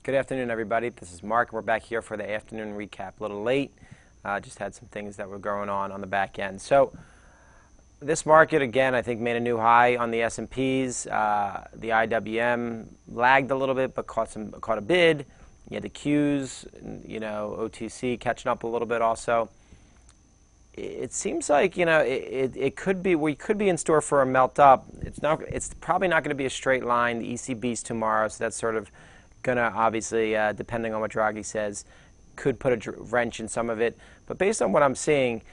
Good afternoon, everybody. This is Mark. We're back here for the afternoon recap. A little late. Just had some things that were going on the back end. So this market, again, I think made a new high on the S&Ps. The IWM lagged a little bit, but caught a bid. You had the Qs, OTC catching up a little bit also. It seems like, it could be, we could be in store for a melt up. It's probably not going to be a straight line. The ECB's tomorrow, so that's sort of going to obviously, depending on what Draghi says, could put a wrench in some of it. But based on what I'm seeing,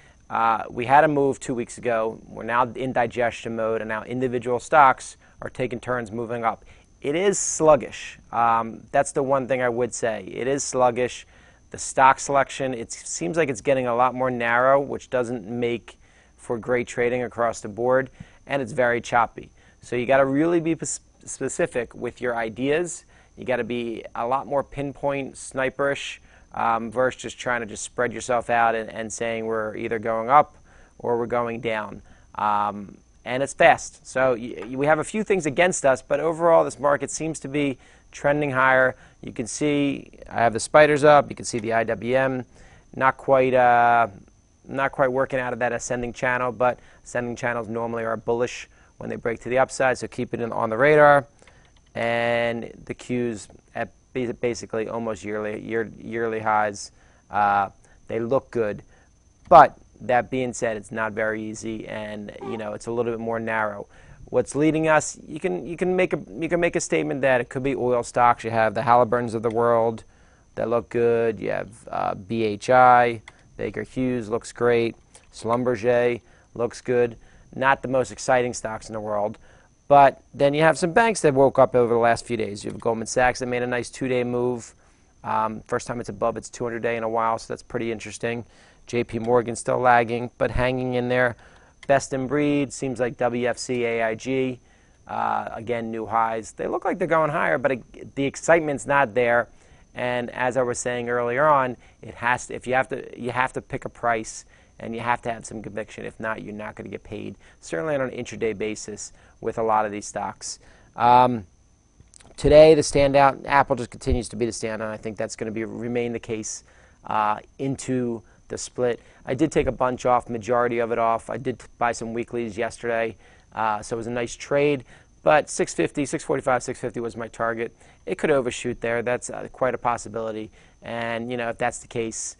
we had a move 2 weeks ago. We're now in digestion mode, and now individual stocks are taking turns moving up. It is sluggish. That's the one thing I would say. It is sluggish. The stock selection, it seems like it's getting a lot more narrow, which doesn't make for great trading across the board, and it's very choppy. So you got to really be specific with your ideas. You got to be a lot more pinpoint, sniperish, versus just trying to spread yourself out and saying we're either going up or we're going down. And it's fast. So we have a few things against us, but overall this market seems to be trending higher. You can see I have the spiders up. You can see the IWM not quite working out of that ascending channel, but ascending channels normally are bullish when they break to the upside, so keep it on the radar. And the Qs at basically almost yearly highs. They look good, but that being said, it's not very easy, and it's a little bit more narrow. What's leading us? You can make a statement that it could be oil stocks. You have the Halliburtons of the world that look good. You have BHI, Baker Hughes looks great. Schlumberger looks good. Not the most exciting stocks in the world. But then you have some banks that woke up over the last few days. You have Goldman Sachs that made a nice 2-day move. First time it's above its 200-day in a while, so that's pretty interesting. JP Morgan still lagging, but hanging in there. Best in breed seems like WFC, AIG. Again, new highs. They look like they're going higher, but the excitement's not there. And as I was saying earlier on, you have to pick a price, and you have to have some conviction. If not, you're not going to get paid, certainly on an intraday basis with a lot of these stocks. Today, the standout, Apple just continues to be the standout. I think that's going to remain the case into the split. I did take a bunch off, majority of it off. I did buy some weeklies yesterday, so it was a nice trade. But 650, 645, 650 was my target. It could overshoot there. That's quite a possibility. And, if that's the case,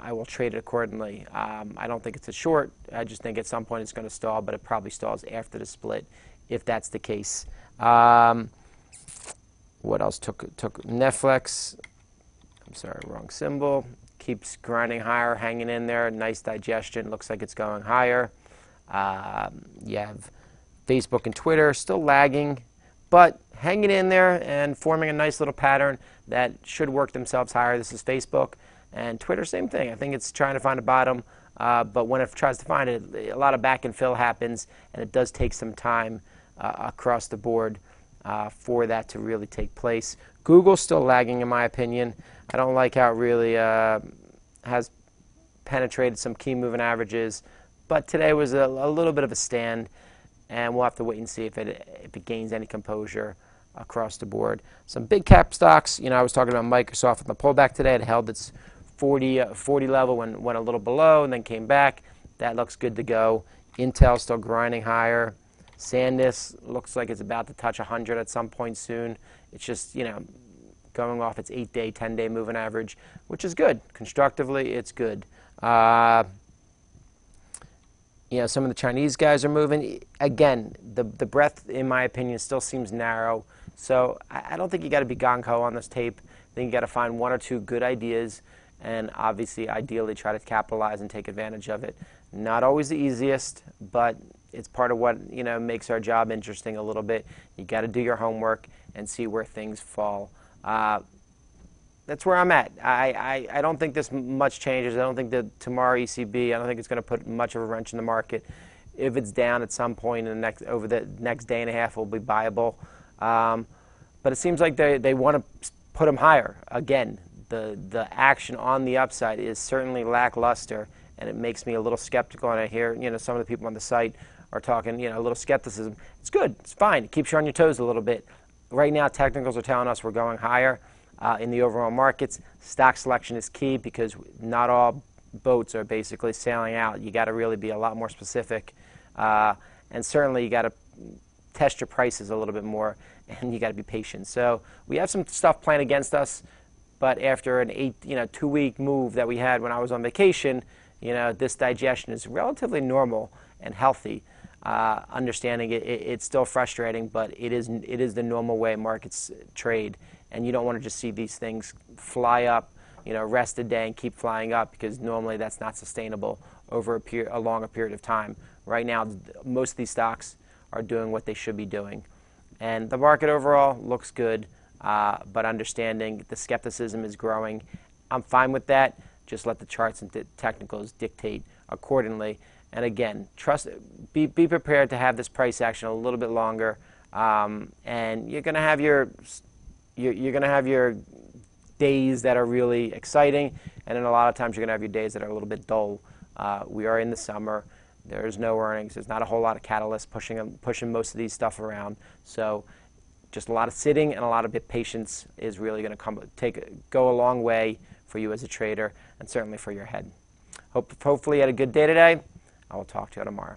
I will trade it accordingly. I don't think it's a short. I just think at some point it's going to stall, but it probably stalls after the split if that's the case. What else took NFLX? I'm sorry, wrong symbol. Keeps grinding higher, hanging in there. Nice digestion. Looks like it's going higher. You have Facebook and Twitter still lagging, but hanging in there and forming a nice little pattern that should work themselves higher. This is Facebook. And Twitter, same thing. I think it's trying to find a bottom, but when it tries to find it, a lot of back and fill happens, and it does take some time across the board for that to really take place. Google's still lagging, in my opinion. I don't like how it really has penetrated some key moving averages, but today was a little bit of a stand, and we'll have to wait and see if it gains any composure across the board. Some big cap stocks, I was talking about Microsoft with the pullback today. It held its 40 level and went a little below and then came back. That looks good to go. Intel still grinding higher. SanDisk looks like it's about to touch 100 at some point soon. It's just, going off its 8-day, 10-day moving average, which is good. Constructively, it's good. Some of the Chinese guys are moving. Again, the breadth, in my opinion, still seems narrow. So I don't think you got to be gung-ho on this tape. I think you got to find one or two good ideas and obviously, ideally, try to capitalize and take advantage of it. Not always the easiest, but it's part of what makes our job interesting a little bit. You got to do your homework and see where things fall. That's where I'm at. I don't think this much changes. I don't think that tomorrow ECB, I don't think it's going to put much of a wrench in the market. If it's down at some point over the next day and a half, it will be buyable. But it seems like they want to put them higher. Again, the action on the upside is certainly lackluster, and it makes me a little skeptical. And I hear some of the people on the site are talking a little skepticism. It's good. It's fine. It keeps you on your toes a little bit. right now, technicals are telling us we're going higher in the overall markets. Stock selection is key because not all boats are basically sailing out. You got to really be a lot more specific, and certainly you got to test your prices a little bit more, and you got to be patient. So we have some stuff playing against us, but after an 2-week move that we had when I was on vacation, this digestion is relatively normal and healthy. Understanding it's still frustrating, but it is the normal way markets trade, and you don't want to just see these things fly up, rest a day and keep flying up, because normally that's not sustainable over a longer period of time. Right now, most of these stocks are doing what they should be doing, and the market overall looks good, but understanding the skepticism is growing. I'm fine with that. Just let the charts and technicals dictate accordingly. And again, be prepared to have this price action a little bit longer, and you're going to have your days that are really exciting, and then a lot of times you're going to have your days that are a little bit dull. We are in the summer. There's no earnings. There's not a whole lot of catalysts pushing most of these stuff around. So just a lot of sitting and a lot of patience is really going to go a long way for you as a trader, and certainly for your head. Hopefully you had a good day today. I will talk to you tomorrow.